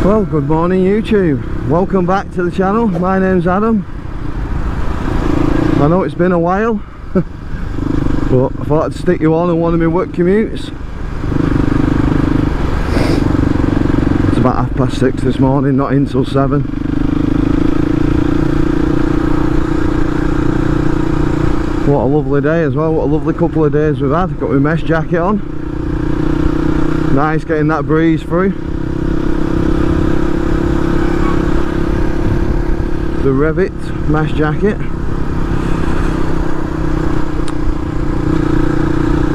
Well, good morning YouTube, welcome back to the channel. My name's Adam. I know it's been a while but I thought I'd stick you on one of my work commutes. It's about 6:30 this morning, not in till 7. What a lovely day as well, what a lovely couple of days we've had. Got my mesh jacket on, nice getting that breeze through. The Revit mesh jacket.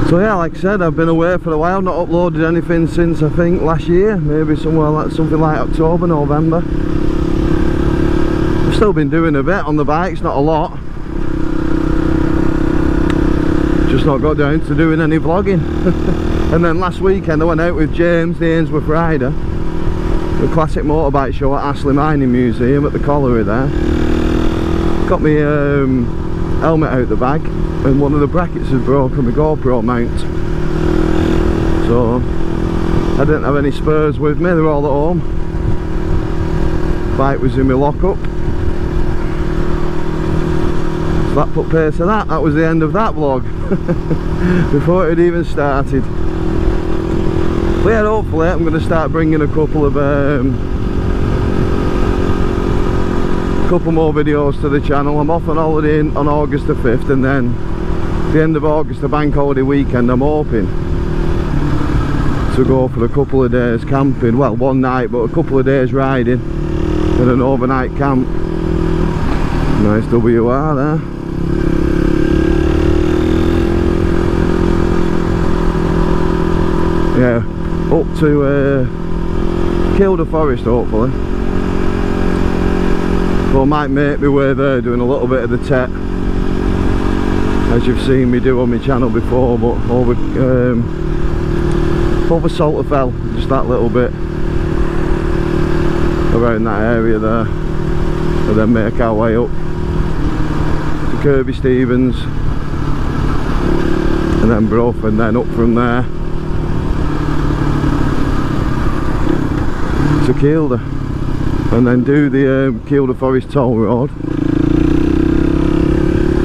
So yeah, like I said, I've been away for a while, not uploaded anything since I think last year, maybe somewhere like something like October, November. I've still been doing a bit on the bikes, not a lot. Just not got down to doing any vlogging. And then last weekend I went out with James, the Ainsworth rider, the classic motorbike show at Ashley Mining Museum at the colliery there. Got me helmet out the bag, and one of the brackets had broken my GoPro mount, so I didn't have any spurs with me, they were all at home. Bike was in my lockup, so that put pace to that. That was the end of that vlog before it had even started. But yeah, hopefully I'm going to start bringing a couple more videos to the channel. I'm off on holiday on August the 5th, and then the end of August, the bank holiday weekend, I'm hoping to go for a couple of days camping. Well, one night, but a couple of days riding in an overnight camp. Nice WR there. Yeah, up to Kilda Forest hopefully. So I might make my way there doing a little bit of the tech, as you've seen me do on my channel before, but over Salterfell, just that little bit around that area there, and then make our way up to Kirby Stevens and then Brough, and then up from there to Kilda, and then do the Kilda Forest toll road.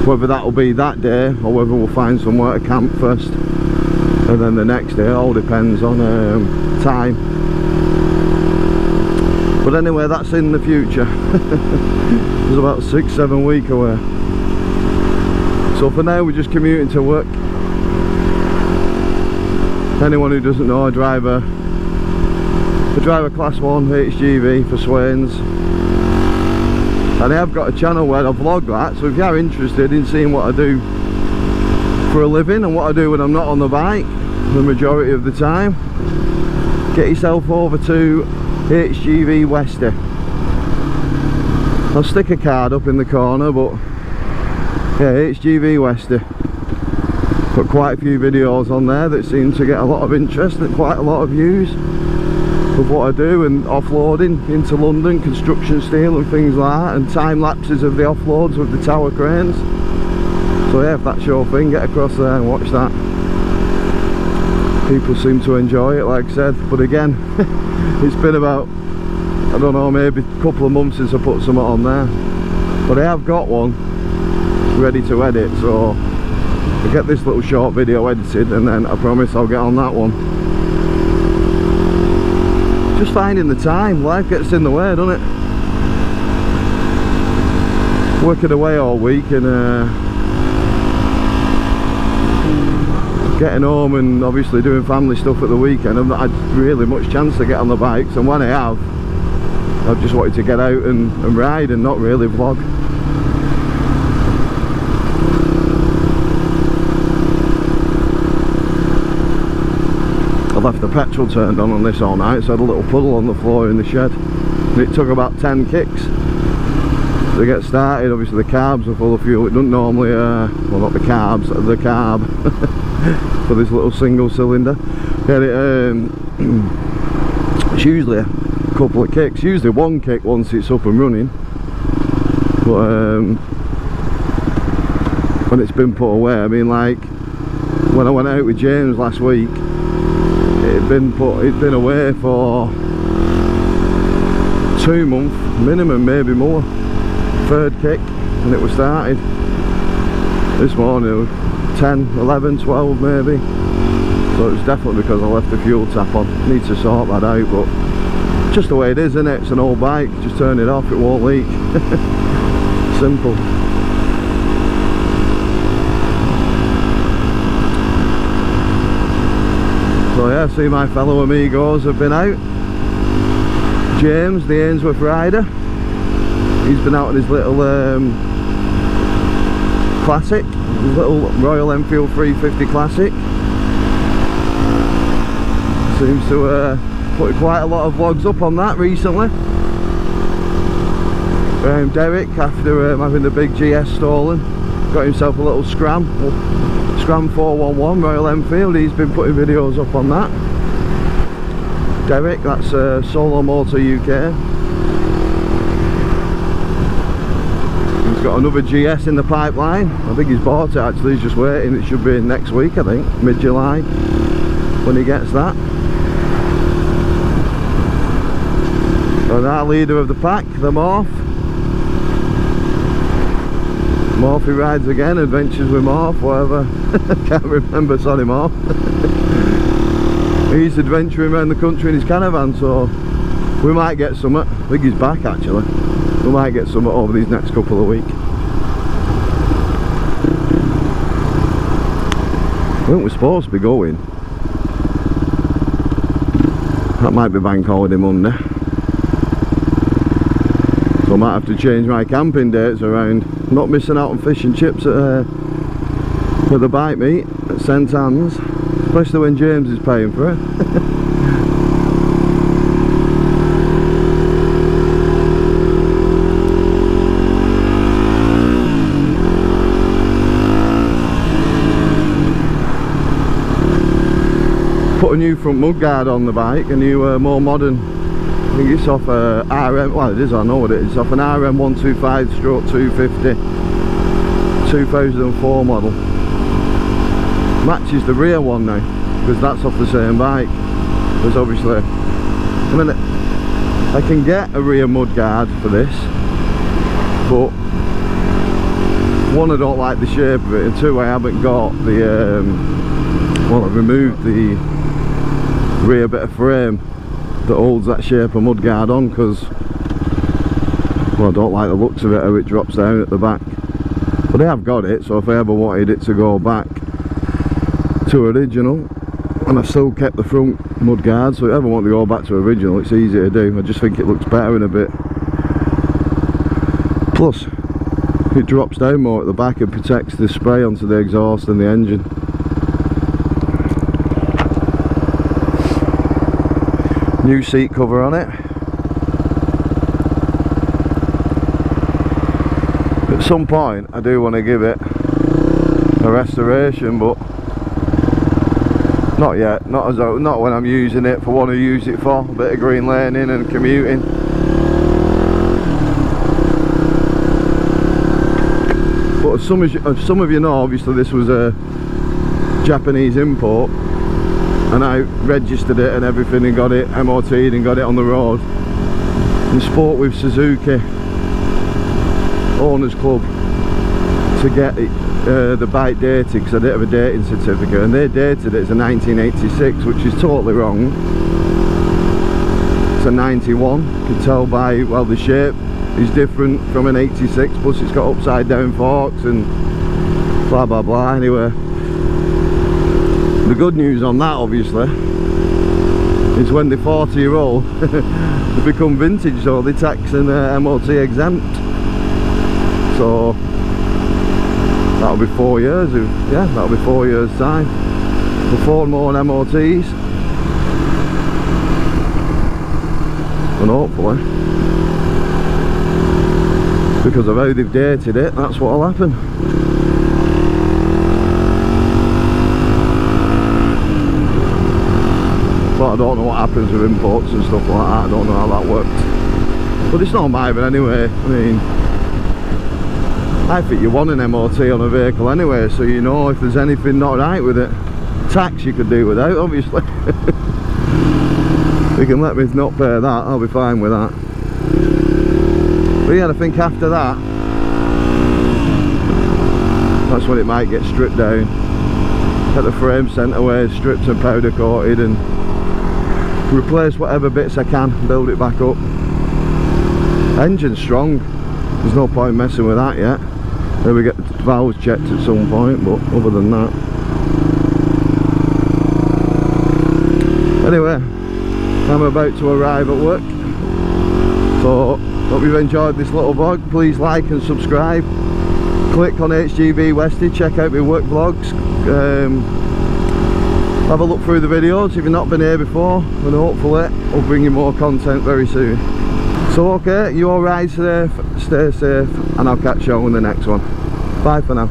Whether that'll be that day or whether we'll find somewhere to camp first and then the next day, all depends on time. But anyway, that's in the future. It's about 6-7 weeks away. So for now we're just commuting to work. Anyone who doesn't know, I drive a class 1 HGV for Swains, and I have got a channel where I vlog that, so if you are interested in seeing what I do for a living and what I do when I'm not on the bike the majority of the time, get yourself over to HGV Westy. I'll stick a card up in the corner, but yeah, HGV Westy. Got quite a few videos on there that seem to get a lot of interest and quite a lot of views of what I do, and offloading into London, construction steel and things like that, and time lapses of the offloads with the tower cranes. So yeah, if that's your thing, get across there and watch that. People seem to enjoy it, like I said, but again it's been about, I don't know, maybe a couple of months since I put something on there, but I have got one ready to edit, so I'll get this little short video edited and then I promise I'll get on that one. Just finding the time, life gets in the way, doesn't it? Working away all week and getting home and obviously doing family stuff at the weekend. I've not had really much chance to get on the bikes, and when I have, I've just wanted to get out and ride and not really vlog. I left the petrol turned on this all night, so I had a little puddle on the floor in the shed, and it took about 10 kicks to get started. Obviously the carbs are full of fuel. It doesn't normally, well, not the carbs, the carb for this little single cylinder. Yeah, it's usually a couple of kicks, usually one kick once it's up and running, but when it's been put away, I mean, like when I went out with James last week, it'd been away for 2 month minimum, maybe more. Third kick and it was started. This morning it was 10, 11, 12 maybe. So it was definitely because I left the fuel tap on. Need to sort that out, but just the way it is, isn't it? It's an old bike, just turn it off, it won't leak. Simple. So yeah, see my fellow amigos have been out. James, the Ainsworth rider, he's been out on his little classic, his little Royal Enfield 350 classic. Seems to put quite a lot of vlogs up on that recently. Derek, after having the big GS stolen, got himself a little Scram 411 Royal Enfield. He's been putting videos up on that. Derek, that's Solo Motor UK. He's got another GS in the pipeline. I think he's bought it actually, he's just waiting. It should be next week, I think, mid-July, when he gets that. And our leader of the pack, the Morph. Morphy rides again, Adventures with Morph, whatever. Can't remember, sorry Morph. He's adventuring around the country in his caravan, so we might get something. I think he's back actually. We might get something over these next couple of weeks. I think we're supposed to be going. That might be bank holiday Monday. So I might have to change my camping dates around. Not missing out on fish and chips at, for the bike meet at St Anne's. Especially when James is paying for it. Put a new front mudguard on the bike, a new more modern. I think it's off a RM, well it is, I know what it is, off an RM125/250 2004 model. Matches the rear one now, because that's off the same bike. Because obviously, I mean, I can get a rear mudguard for this, but one, I don't like the shape of it, and two, I haven't got the, well, I've removed the rear bit of frame that holds that shape of mudguard on, because, well, I don't like the looks of it, how it drops down at the back. But I have got it, so if I ever wanted it to go back to original, and I still kept the front mudguard, so if I ever want to go back to original, it's easy to do. I just think it looks better in a bit. Plus, it drops down more at the back and protects the spray onto the exhaust and the engine. New seat cover on it. At some point I do want to give it a restoration, but not yet. Not when I'm using it for what I use it for, a bit of green laning and commuting. But as some of you know, obviously this was a Japanese import, and I registered it and everything and got it MOT'd and got it on the road, and spoke with Suzuki Owners Club to get it, the bike dated, because I didn't have a dating certificate, and they dated it as a 1986, which is totally wrong. It's a 91, you can tell by, well, the shape is different from an 86, plus it's got upside down forks and blah blah blah. Anyway, the good news on that obviously is when they're 40-year-old they become vintage, so they tax and MOT exempt. So that'll be 4 years, yeah, that'll be 4 years time for 4 more MOTs, and hopefully, because of how they've dated it, that's what'll happen. But I don't know what happens with imports and stuff like that. I don't know how that works. But it's not my bad anyway. I mean, I think you want an MOT on a vehicle anyway, so you know if there's anything not right with it. Tax you could do without, obviously. You can let me not pay that, I'll be fine with that. But yeah, I think after that, that's when it might get stripped down. Get the frame sent away, stripped and powder coated, and replace whatever bits I can, build it back up. Engine's strong, there's no point messing with that yet. Then we get the valves checked at some point, but other than that. Anyway, I'm about to arrive at work, so hope you've enjoyed this little vlog. Please like and subscribe. Click on HGV Westy, check out my work vlogs. Have a look through the videos if you've not been here before, and hopefully we'll bring you more content very soon. So okay, you all ride safe, stay safe, and I'll catch you on the next one. Bye for now.